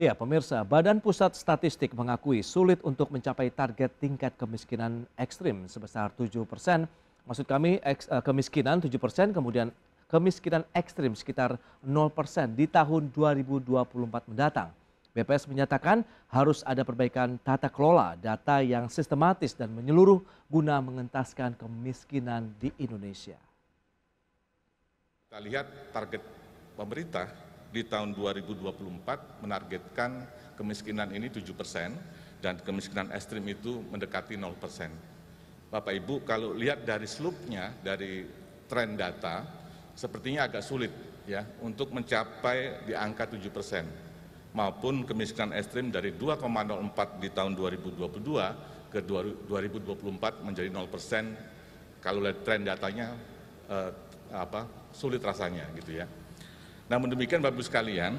Ya, pemirsa, Badan Pusat Statistik mengakui sulit untuk mencapai target tingkat kemiskinan ekstrim sebesar 7%. Maksud kami kemiskinan 7%, kemudian kemiskinan ekstrim sekitar 0% di tahun 2024 mendatang. BPS menyatakan harus ada perbaikan tata kelola data yang sistematis dan menyeluruh guna mengentaskan kemiskinan di Indonesia. Kita lihat target pemerintah di tahun 2024 menargetkan kemiskinan ini 7% dan kemiskinan ekstrim itu mendekati 0%. Bapak Ibu, kalau lihat dari slope-nya, dari tren data, sepertinya agak sulit ya untuk mencapai di angka 7%, maupun kemiskinan ekstrim dari 2,04 di tahun 2022 ke 2024 menjadi 0%. Kalau lihat tren datanya sulit rasanya gitu ya. Namun demikian Bapak Ibu sekalian,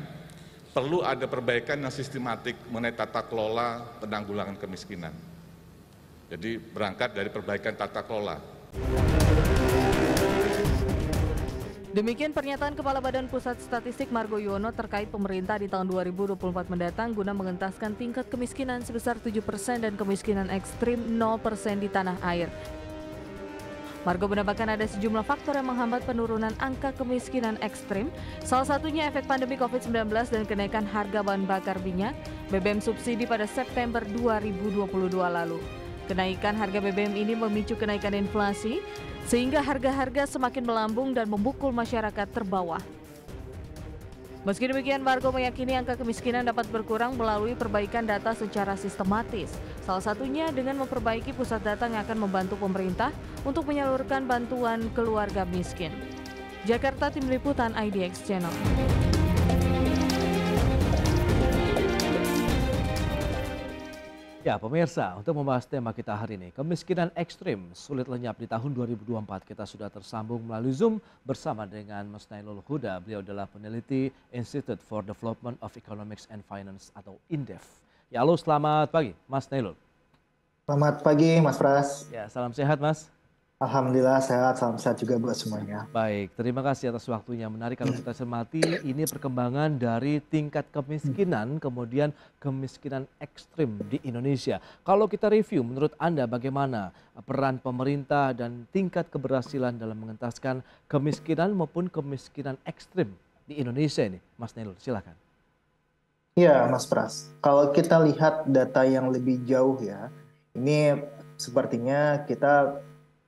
perlu ada perbaikan yang sistematik mengenai tata kelola penanggulangan kemiskinan. Jadi berangkat dari perbaikan tata kelola. Demikian pernyataan Kepala Badan Pusat Statistik Margo Yuwono terkait pemerintah di tahun 2024 mendatang guna mengentaskan tingkat kemiskinan sebesar 7% dan kemiskinan ekstrim 0% di tanah air. Margo menambahkan ada sejumlah faktor yang menghambat penurunan angka kemiskinan ekstrim, salah satunya efek pandemi COVID-19 dan kenaikan harga bahan bakar minyak BBM subsidi pada September 2022 lalu. Kenaikan harga BBM ini memicu kenaikan inflasi, sehingga harga-harga semakin melambung dan memukul masyarakat terbawah. Meski demikian, Margo meyakini angka kemiskinan dapat berkurang melalui perbaikan data secara sistematis. Salah satunya dengan memperbaiki pusat data yang akan membantu pemerintah untuk menyalurkan bantuan keluarga miskin. Jakarta, Tim Liputan IDX Channel. Ya, pemirsa, untuk membahas tema kita hari ini, kemiskinan ekstrim sulit lenyap di tahun 2024. Kita sudah tersambung melalui Zoom bersama dengan Mas Nailul Huda. Beliau adalah peneliti Institute for Development of Economics and Finance atau INDEF. Ya, halo, selamat pagi, Mas Nailul. Selamat pagi, Mas Pras. Ya, salam sehat, Mas. Alhamdulillah sehat, salam sehat juga buat semuanya. Baik, terima kasih atas waktunya. Menarik kalau kita cermati ini perkembangan dari tingkat kemiskinan, kemudian kemiskinan ekstrim di Indonesia. Kalau kita review, menurut Anda bagaimana peran pemerintah dan tingkat keberhasilan dalam mengentaskan kemiskinan maupun kemiskinan ekstrim di Indonesia ini? Mas Nailul, silakan. Iya, Mas Pras. Kalau kita lihat data yang lebih jauh ya, ini sepertinya kita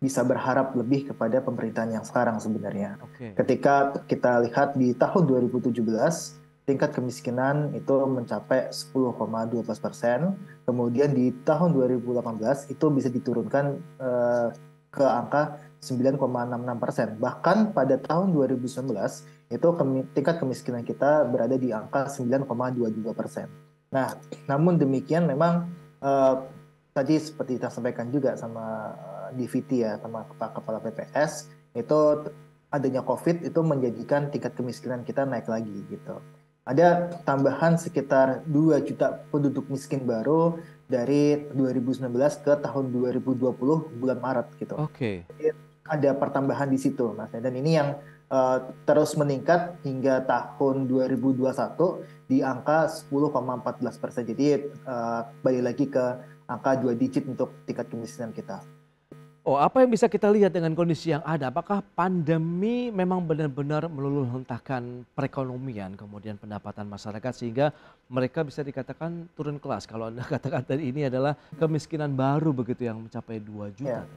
bisa berharap lebih kepada pemerintahan yang sekarang sebenarnya. Ketika kita lihat di tahun 2017, tingkat kemiskinan itu mencapai 10,12%. Kemudian di tahun 2018 itu bisa diturunkan ke angka 9,66%. Bahkan pada tahun 2019 itu tingkat kemiskinan kita berada di angka 9,22%. Nah, namun demikian memang tadi seperti kita sampaikan juga sama DVT ya, sama Pak Kepala BPS, itu adanya COVID itu menjadikan tingkat kemiskinan kita naik lagi gitu. Ada tambahan sekitar 2 juta penduduk miskin baru dari 2019 ke tahun 2020 bulan Maret gitu. Jadi ada pertambahan di situ, Mas. Dan ini yang terus meningkat hingga tahun 2021 di angka 10,14%. Jadi balik lagi ke angka 2 digit untuk tingkat kemiskinan kita. Oh, apa yang bisa kita lihat dengan kondisi yang ada? Apakah pandemi memang benar-benar meluluhlantahkan perekonomian, kemudian pendapatan masyarakat sehingga mereka bisa dikatakan turun kelas? Kalau Anda katakan tadi ini adalah kemiskinan baru begitu yang mencapai 2 juta.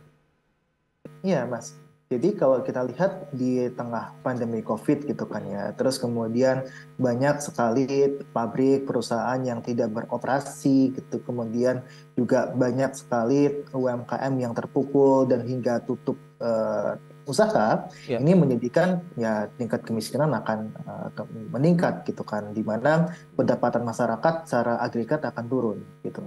Iya, Mas. Jadi kalau kita lihat di tengah pandemi COVID gitu kan ya, terus kemudian banyak sekali pabrik, perusahaan yang tidak beroperasi gitu, kemudian juga banyak sekali UMKM yang terpukul dan hingga tutup usaha, ini menjadikan ya tingkat kemiskinan akan meningkat gitu kan, di mana pendapatan masyarakat secara agregat akan turun gitu.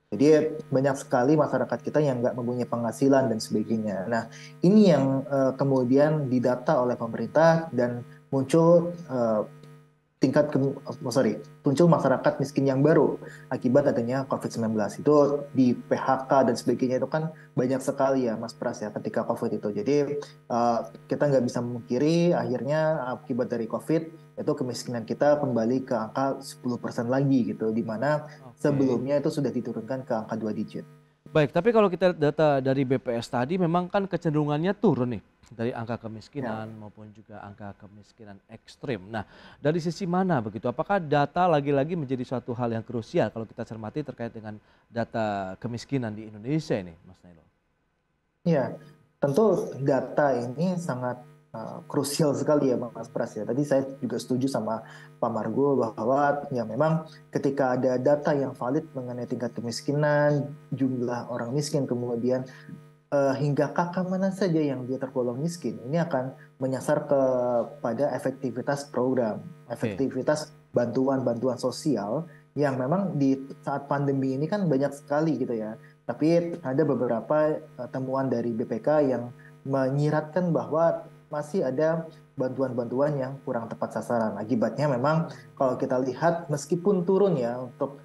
Jadi banyak sekali masyarakat kita yang nggak mempunyai penghasilan dan sebagainya. Nah, ini yang kemudian didata oleh pemerintah dan muncul muncul masyarakat miskin yang baru akibat adanya COVID-19 itu di PHK dan sebagainya itu kan banyak sekali ya Mas Pras ya ketika COVID itu. Jadi kita nggak bisa memungkiri akhirnya akibat dari COVID itu kemiskinan kita kembali ke angka 10% lagi gitu, di mana Oke. sebelumnya itu sudah diturunkan ke angka 2 digit. Baik, tapi kalau kita lihat data dari BPS tadi memang kan kecenderungannya turun nih dari angka Ya. kemiskinan maupun juga angka kemiskinan ekstrim. Nah, dari sisi mana begitu? Apakah data lagi-lagi menjadi suatu hal yang krusial kalau kita cermati terkait dengan data kemiskinan di Indonesia ini, Mas Nailo? Ya, tentu data ini sangat krusial sekali ya Mas Pras ya. Tadi saya juga setuju sama Pak Margo bahwa ya memang ketika ada data yang valid mengenai tingkat kemiskinan, jumlah orang miskin, kemudian hingga kakak mana saja yang dia tergolong miskin, ini akan menyasar kepada efektivitas program, Oke, efektivitas bantuan-bantuan sosial yang memang di saat pandemi ini kan banyak sekali gitu ya. Tapi ada beberapa temuan dari BPK yang menyiratkan bahwa masih ada bantuan-bantuan yang kurang tepat sasaran. Akibatnya memang kalau kita lihat meskipun turun ya untuk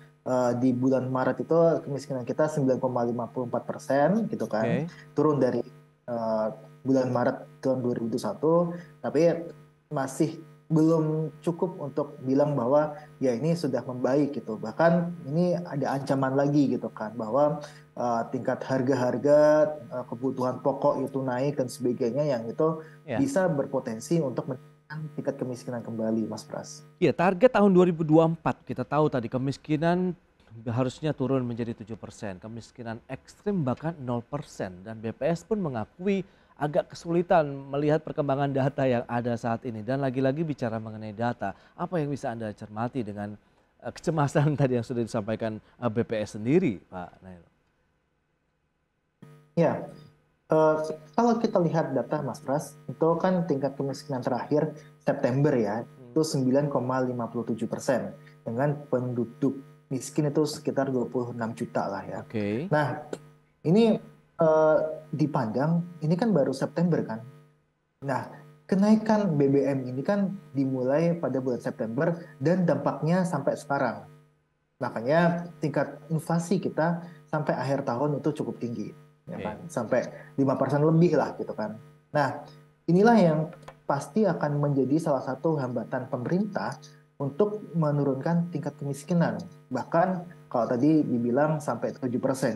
di bulan Maret itu kemiskinan kita 9,54% gitu kan, oke. turun dari uh, bulan Maret tahun 2021, tapi masih belum cukup untuk bilang bahwa ya ini sudah membaik gitu. Bahkan ini ada ancaman lagi gitu kan, bahwa tingkat harga-harga kebutuhan pokok itu naik dan sebagainya yang itu Ya. bisa berpotensi untuk menaikkan tingkat kemiskinan kembali, Mas Pras. Iya, target tahun 2024 kita tahu tadi kemiskinan harusnya turun menjadi 7%, kemiskinan ekstrim bahkan 0%, dan BPS pun mengakui agak kesulitan melihat perkembangan data yang ada saat ini. Dan lagi-lagi bicara mengenai data, apa yang bisa Anda cermati dengan kecemasan tadi yang sudah disampaikan BPS sendiri, Pak Nail? Ya, Eh, kalau kita lihat data Mas Pras, itu kan tingkat kemiskinan terakhir September ya, itu 9,57% dengan penduduk miskin itu sekitar 26 juta lah ya. Oke. Nah, ini eh, dipandang, ini kan baru September kan. Nah, kenaikan BBM ini kan dimulai pada bulan September dan dampaknya sampai sekarang. Makanya tingkat inflasi kita sampai akhir tahun itu cukup tinggi, ya Oke. kan? Sampai 5% lebih lah gitu kan. Nah, inilah yang pasti akan menjadi salah satu hambatan pemerintah untuk menurunkan tingkat kemiskinan. Bahkan kalau tadi dibilang sampai 7%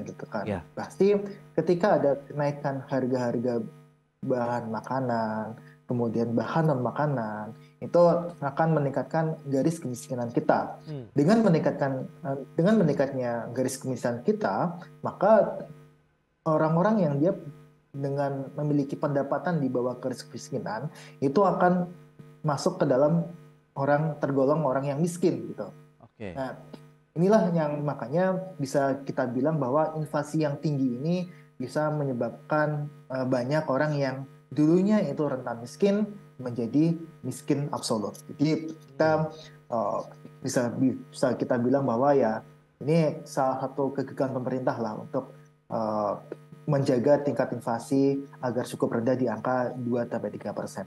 gitu kan. Ya. Pasti ketika ada kenaikan harga-harga bahan makanan, kemudian bahan non makanan, itu akan meningkatkan garis kemiskinan kita. Hmm. Dengan meningkatnya garis kemiskinan kita, maka orang-orang yang dia dengan memiliki pendapatan di bawah garis kemiskinan itu akan masuk ke dalam tergolong orang yang miskin gitu. Oke. Nah, inilah yang makanya bisa kita bilang bahwa inflasi yang tinggi ini bisa menyebabkan banyak orang yang dulunya itu rentan miskin menjadi miskin absolut. Jadi Hmm. kita uh, bisa kita bilang bahwa ya ini salah satu kegagalan pemerintah lah untuk uh, menjaga tingkat inflasi agar cukup rendah di angka 2-3%.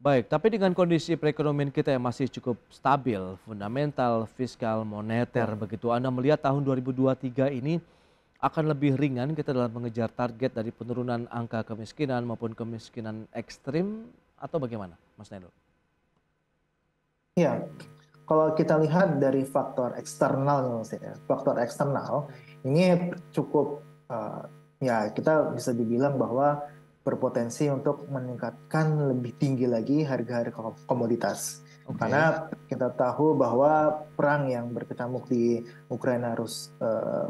Baik, tapi dengan kondisi perekonomian kita yang masih cukup stabil, fundamental, fiskal, moneter, Ya. begitu, Anda melihat tahun 2023 ini akan lebih ringan kita dalam mengejar target dari penurunan angka kemiskinan maupun kemiskinan ekstrim atau bagaimana, Mas Nailul? Ya, kalau kita lihat dari faktor eksternal, nih, Mas, ya, faktor eksternal ini cukup ya kita bisa dibilang bahwa berpotensi untuk meningkatkan lebih tinggi lagi harga-harga komoditas. Oke. Karena kita tahu bahwa perang yang berkecamuk di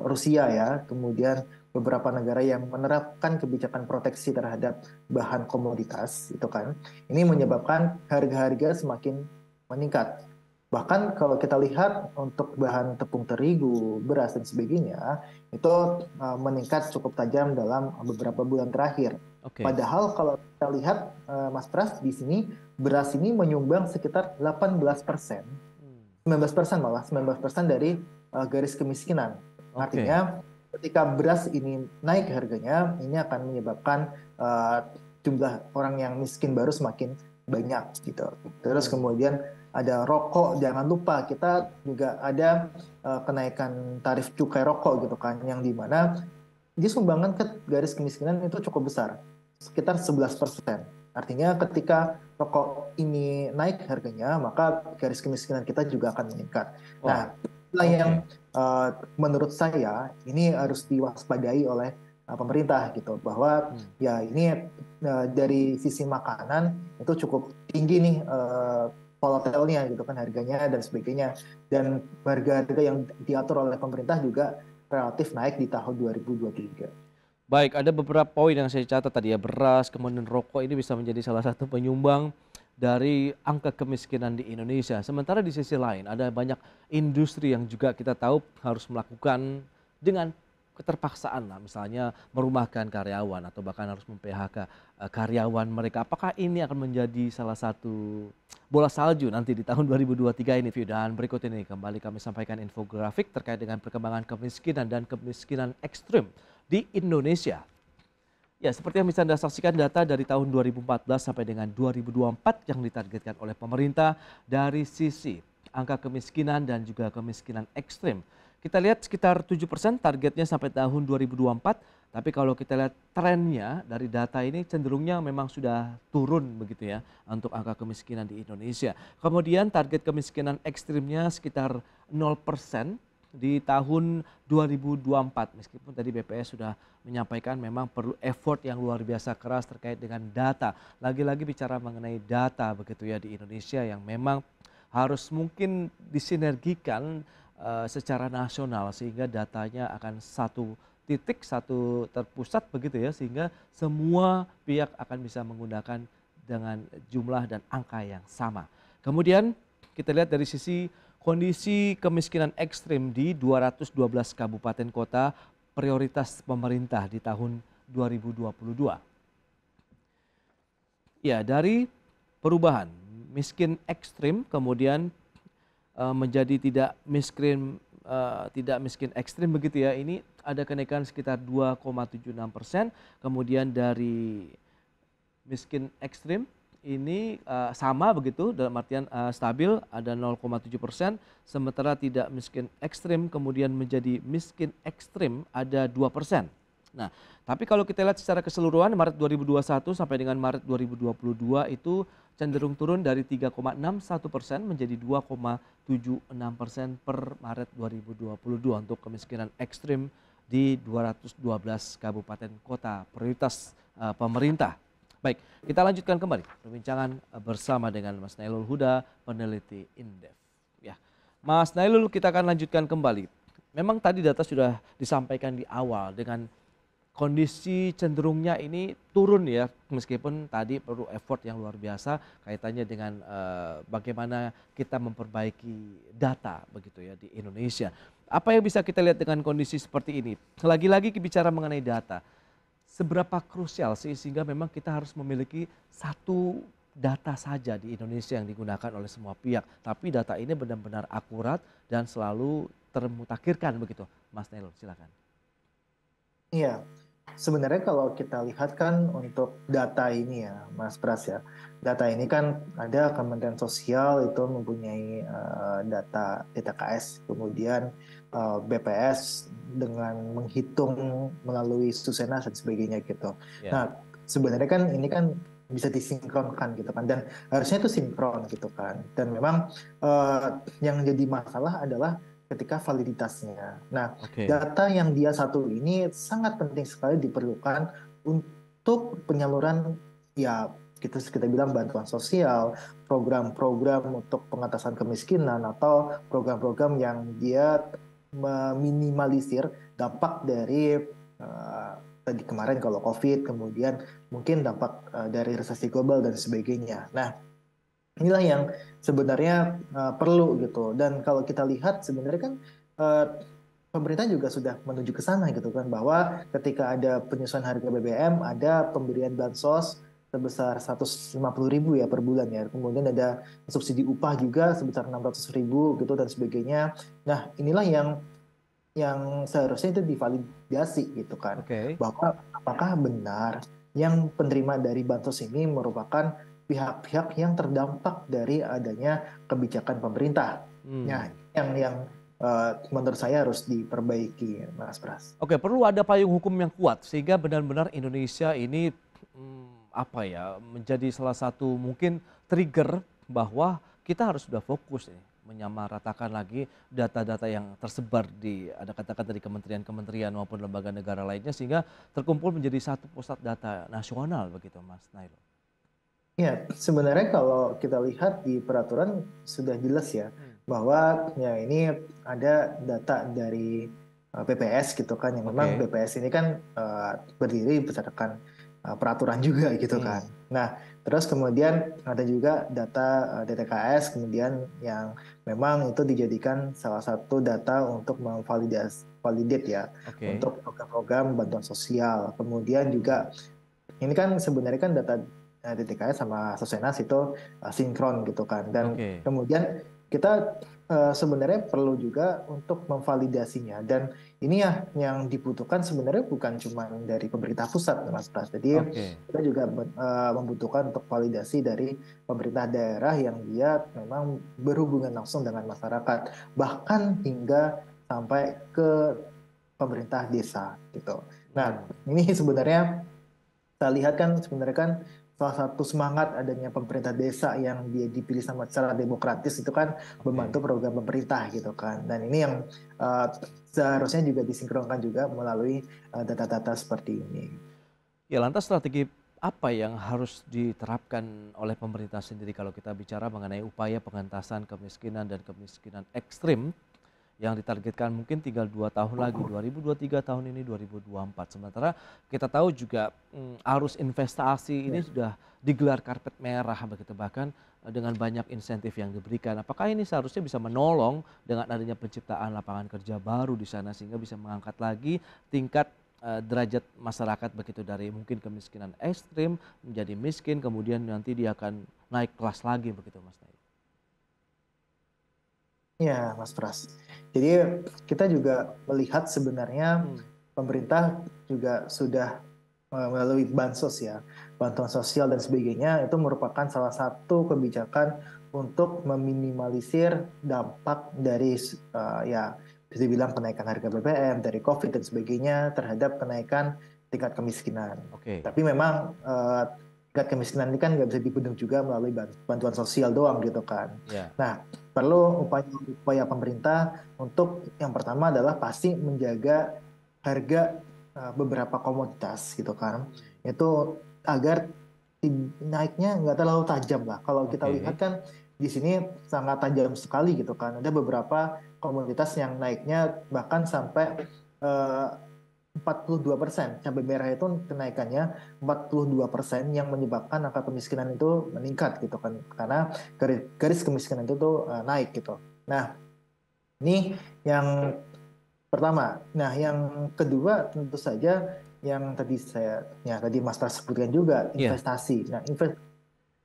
Rusia ya, kemudian beberapa negara yang menerapkan kebijakan proteksi terhadap bahan komoditas itu kan, ini menyebabkan harga-harga semakin meningkat. Bahkan kalau kita lihat untuk bahan tepung terigu, beras dan sebagainya, itu meningkat cukup tajam dalam beberapa bulan terakhir. Oke. Padahal kalau kita lihat Mas Pras di sini beras ini menyumbang sekitar 18%, Hmm. 19% malah 19% dari garis kemiskinan. Oke. Artinya ketika beras ini naik harganya, ini akan menyebabkan jumlah orang yang miskin baru semakin banyak gitu. Terus Hmm. kemudian ada rokok, jangan lupa kita juga ada kenaikan tarif cukai rokok gitu kan, yang dimana dia sumbangan ke garis kemiskinan itu cukup besar, sekitar 11%. Artinya ketika rokok ini naik harganya, maka garis kemiskinan kita juga akan meningkat. Wow, Nah, itulah yang oke. menurut saya ini harus diwaspadai oleh pemerintah gitu, bahwa Hmm. ya ini dari sisi makanan itu cukup tinggi nih volatilnya gitu kan, harganya dan sebagainya. Dan harga-harga yang diatur oleh pemerintah juga relatif naik di tahun 2023. Baik, ada beberapa poin yang saya catat tadi ya, beras, kemudian rokok ini bisa menjadi salah satu penyumbang dari angka kemiskinan di Indonesia. Sementara di sisi lain ada banyak industri yang juga kita tahu harus melakukan dengan keterpaksaan lah, misalnya merumahkan karyawan atau bahkan harus mem-PHK karyawan mereka. Apakah ini akan menjadi salah satu bola salju nanti di tahun 2023 ini, View? Dan berikut ini kembali kami sampaikan infografik terkait dengan perkembangan kemiskinan dan kemiskinan ekstrim di Indonesia. Ya, seperti yang bisa Anda saksikan data dari tahun 2014 sampai dengan 2024 yang ditargetkan oleh pemerintah dari sisi angka kemiskinan dan juga kemiskinan ekstrim. Kita lihat sekitar 7% targetnya sampai tahun 2024, tapi kalau kita lihat trennya dari data ini cenderungnya memang sudah turun begitu ya untuk angka kemiskinan di Indonesia. Kemudian target kemiskinan ekstrimnya sekitar 0% di tahun 2024, meskipun tadi BPS sudah menyampaikan memang perlu effort yang luar biasa keras terkait dengan data. Lagi-lagi bicara mengenai data begitu ya di Indonesia yang memang harus mungkin disinergikan secara nasional sehingga datanya akan satu titik, satu terpusat begitu ya, sehingga semua pihak akan bisa menggunakan dengan jumlah dan angka yang sama. Kemudian kita lihat dari sisi kondisi kemiskinan ekstrim di 212 kabupaten kota prioritas pemerintah di tahun 2022. Ya, dari perubahan miskin ekstrim kemudian menjadi tidak miskin ekstrim begitu ya. Ini ada kenaikan sekitar 2,76%. Kemudian dari miskin ekstrim ini sama begitu, dalam artian stabil ada 0,7%, sementara tidak miskin ekstrim kemudian menjadi miskin ekstrim ada 2%. Nah, tapi kalau kita lihat secara keseluruhan Maret 2021 sampai dengan Maret 2022 itu cenderung turun dari 3,61% menjadi 2,76% per Maret 2022 untuk kemiskinan ekstrim di 212 kabupaten kota prioritas pemerintah. Baik, kita lanjutkan kembali perbincangan bersama dengan Mas Nailul Huda, peneliti Indef. Ya, Mas Nailul, kita akan lanjutkan kembali. Memang tadi data sudah disampaikan di awal dengan kondisi cenderungnya ini turun ya, meskipun tadi perlu effort yang luar biasa kaitannya dengan bagaimana kita memperbaiki data begitu ya di Indonesia. Apa yang bisa kita lihat dengan kondisi seperti ini? Lagi-lagi bicara mengenai data. Seberapa krusial sih sehingga memang kita harus memiliki satu data saja di Indonesia yang digunakan oleh semua pihak. Tapi data ini benar-benar akurat dan selalu termutakhirkan begitu. Mas Nailul, silakan. Iya, sebenarnya kalau kita lihat kan untuk data ini ya, Mas Pras ya, data ini kan ada Kementerian Sosial itu mempunyai data DTKS, kemudian BPS dengan menghitung melalui Susenas dan sebagainya gitu. Ya. Nah, sebenarnya kan ini kan bisa disinkronkan gitu kan, dan harusnya itu sinkron gitu kan. Dan memang yang jadi masalah adalah ketika validitasnya. Nah, Oke. data yang dia satu ini sangat penting sekali diperlukan untuk penyaluran ya kita bilang bantuan sosial, program-program untuk pengatasan kemiskinan atau program-program yang dia meminimalisir dampak dari tadi kemarin kalau COVID, kemudian mungkin dampak dari resesi global dan sebagainya. Nah, inilah yang sebenarnya perlu gitu. Dan kalau kita lihat sebenarnya kan pemerintah juga sudah menuju ke sana gitu kan, bahwa ketika ada penyesuaian harga BBM, ada pemberian bansos sebesar 150.000 ya per bulan ya. Kemudian ada subsidi upah juga sebesar 600.000 gitu dan sebagainya. Nah, inilah yang seharusnya itu divalidasi gitu kan, Oke. bahwa apakah benar yang penerima dari bansos ini merupakan pihak-pihak yang terdampak dari adanya kebijakan pemerintah. Nah, yang menurut saya harus diperbaiki, Mas Pras. Oke, perlu ada payung hukum yang kuat sehingga benar-benar Indonesia ini apa ya, menjadi salah satu mungkin trigger bahwa kita harus sudah fokus nih menyamaratakan lagi data-data yang tersebar di, ada katakan dari kementerian-kementerian maupun lembaga negara lainnya, sehingga terkumpul menjadi satu pusat data nasional begitu, Mas Nailo. Ya, sebenarnya kalau kita lihat di peraturan sudah jelas ya bahwa ya ini ada data dari BPS gitu kan, yang memang BPS ini kan berdiri berdasarkan peraturan juga gitu kan. Nah, terus kemudian ada juga data DTKS kemudian yang memang itu dijadikan salah satu data untuk validate ya untuk program-program bantuan sosial. Kemudian juga ini kan sebenarnya kan data DTKS sama Sosenas itu sinkron gitu kan. Dan kemudian kita sebenarnya perlu juga untuk memvalidasinya, dan ini ya yang dibutuhkan sebenarnya bukan cuma dari pemerintah pusat, Mas Pras. Jadi kita juga membutuhkan untuk validasi dari pemerintah daerah yang dia memang berhubungan langsung dengan masyarakat, bahkan hingga sampai ke pemerintah desa gitu. Nah, ini sebenarnya kita lihat kan sebenarnya kan salah satu semangat adanya pemerintah desa yang dia dipilih sama secara demokratis itu kan membantu program pemerintah gitu kan. Dan ini yang seharusnya juga disinkronkan juga melalui data-data seperti ini. Ya, lantas strategi apa yang harus diterapkan oleh pemerintah sendiri kalau kita bicara mengenai upaya pengentasan kemiskinan dan kemiskinan ekstrim yang ditargetkan mungkin tinggal 2 tahun lagi, 2023 tahun ini 2024. Sementara kita tahu juga arus investasi ini sudah digelar karpet merah begitu, bahkan dengan banyak insentif yang diberikan. Apakah ini seharusnya bisa menolong dengan adanya penciptaan lapangan kerja baru di sana sehingga bisa mengangkat lagi tingkat derajat masyarakat begitu, dari mungkin kemiskinan ekstrim menjadi miskin, kemudian nanti dia akan naik kelas lagi begitu, Mas Nail? Ya, Mas Pras. Jadi kita juga melihat sebenarnya pemerintah juga sudah melalui bansos ya, bantuan sosial dan sebagainya, itu merupakan salah satu kebijakan untuk meminimalisir dampak dari ya bisa dibilang kenaikan harga BBM, dari COVID dan sebagainya terhadap kenaikan tingkat kemiskinan. Tapi memang tingkat kemiskinan ini kan nggak bisa dibendung juga melalui bantuan sosial doang gitu kan. Nah, perlu upaya pemerintah untuk yang pertama adalah pasti menjaga harga beberapa komoditas gitu kan, itu agar naiknya nggak terlalu tajam lah. Kalau kita lihat kan di sini sangat tajam sekali gitu kan, ada beberapa komoditas yang naiknya bahkan sampai 42%. Cabai merah itu kenaikannya 42% yang menyebabkan angka kemiskinan itu meningkat gitu kan, karena garis kemiskinan itu tuh naik gitu. Nah, ini yang pertama. Nah, yang kedua tentu saja yang tadi Mas Pras sebutkan juga, investasi. Nah,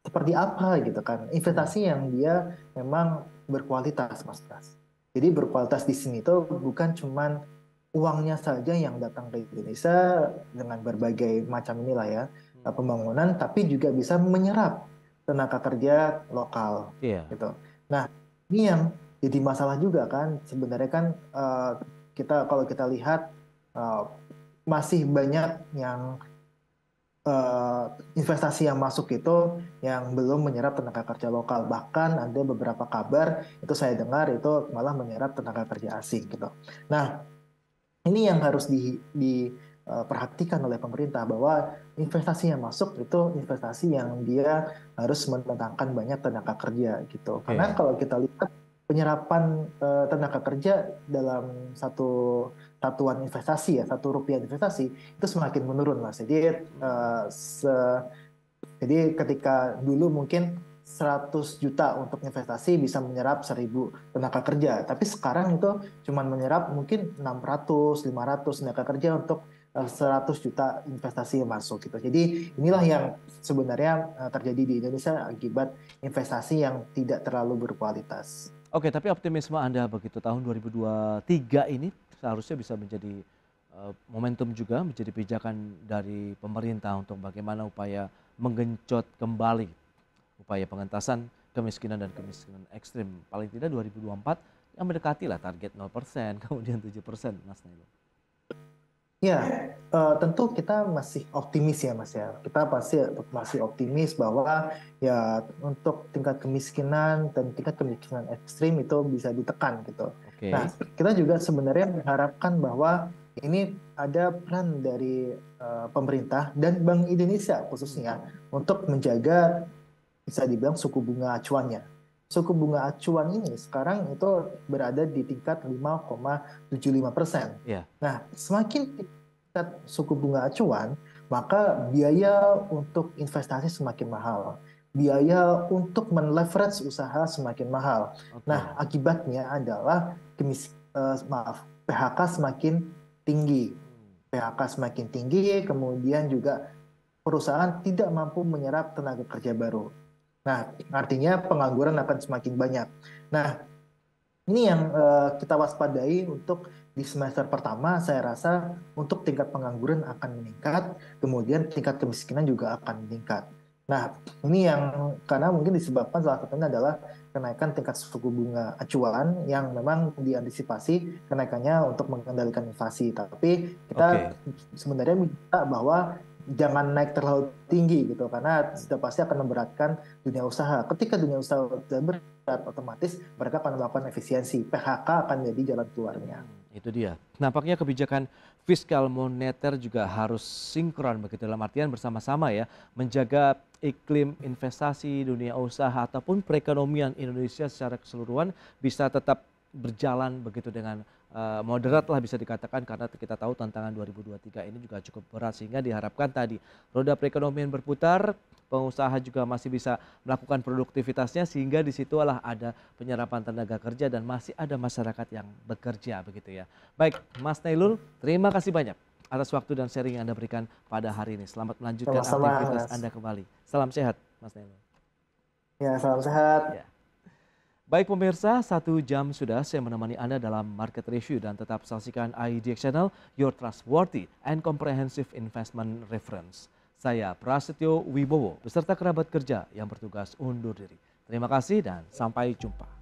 seperti apa gitu kan? Investasi yang dia memang berkualitas, Mas Pras. Jadi berkualitas di sini tuh bukan cuman uangnya saja yang datang ke Indonesia dengan berbagai macam inilah ya pembangunan, tapi juga bisa menyerap tenaga kerja lokal gitu. Nah, ini yang jadi masalah juga kan sebenarnya kan, kalau kita lihat masih banyak yang investasi yang masuk itu yang belum menyerap tenaga kerja lokal. Bahkan ada beberapa kabar itu saya dengar itu malah menyerap tenaga kerja asing gitu. Nah, ini yang harus diperhatikan oleh pemerintah, bahwa investasi yang masuk itu investasi yang dia harus mendatangkan banyak tenaga kerja gitu. Karena kalau kita lihat penyerapan tenaga kerja dalam satu satuan investasi ya, Rp1 investasi itu semakin menurun, Mas. Jadi ketika dulu mungkin 100 juta untuk investasi bisa menyerap 1.000 tenaga kerja. Tapi sekarang itu cuma menyerap mungkin 600, 500 tenaga kerja untuk 100 juta investasi yang masuk gitu. Jadi inilah yang sebenarnya terjadi di Indonesia akibat investasi yang tidak terlalu berkualitas. Oke, tapi optimisme Anda begitu tahun 2023 ini seharusnya bisa menjadi momentum juga, menjadi pijakan dari pemerintah untuk bagaimana upaya menggenjot kembali upaya pengentasan kemiskinan dan kemiskinan ekstrim paling tidak 2024 yang mendekati lah target 0%, kemudian 7%, Mas Nailul. Ya, tentu kita masih optimis ya Mas ya. Kita pasti masih optimis bahwa ya untuk tingkat kemiskinan dan tingkat kemiskinan ekstrim itu bisa ditekan gitu. Oke. Nah, kita juga sebenarnya mengharapkan bahwa ini ada peran dari pemerintah dan Bank Indonesia khususnya untuk menjaga bisa dibilang suku bunga acuannya. Suku bunga acuan ini sekarang itu berada di tingkat 5,75%. Iya. Nah, semakin tingkat suku bunga acuan, maka biaya untuk investasi semakin mahal. Biaya untuk men-leverage usaha semakin mahal. Oke. Nah, akibatnya adalah PHK semakin tinggi. PHK semakin tinggi, kemudian juga perusahaan tidak mampu menyerap tenaga kerja baru. Nah, artinya pengangguran akan semakin banyak. Nah, ini yang kita waspadai untuk di semester pertama. Saya rasa untuk tingkat pengangguran akan meningkat, kemudian tingkat kemiskinan juga akan meningkat. Nah, ini yang karena mungkin disebabkan salah satunya adalah kenaikan tingkat suku bunga acuan yang memang diantisipasi kenaikannya untuk mengendalikan inflasi. Tapi kita sebenarnya minta bahwa jangan naik terlalu tinggi gitu, karena sudah pasti akan memberatkan dunia usaha. Ketika dunia usaha sudah berat, otomatis mereka akan melakukan efisiensi. PHK akan jadi jalan keluarnya. Itu dia. Nampaknya kebijakan fiskal moneter juga harus sinkron begitu, dalam artian bersama-sama ya, menjaga iklim investasi, dunia usaha ataupun perekonomian Indonesia secara keseluruhan bisa tetap berjalan begitu dengan moderat lah bisa dikatakan, karena kita tahu tantangan 2023 ini juga cukup berat, sehingga diharapkan tadi roda perekonomian berputar, pengusaha juga masih bisa melakukan produktivitasnya, sehingga disitulah ada penyerapan tenaga kerja dan masih ada masyarakat yang bekerja begitu ya. Baik, Mas Nailul, terima kasih banyak atas waktu dan sharing yang Anda berikan pada hari ini. Selamat melanjutkan aktivitas Anda kembali. Salam sehat, Mas Nailul. Ya, salam sehat. Ya. Baik pemirsa, 1 jam sudah saya menemani Anda dalam Market Review, dan tetap saksikan IDX Channel, your trustworthy and comprehensive investment reference. Saya Prasetyo Wibowo beserta kerabat kerja yang bertugas undur diri. Terima kasih dan sampai jumpa.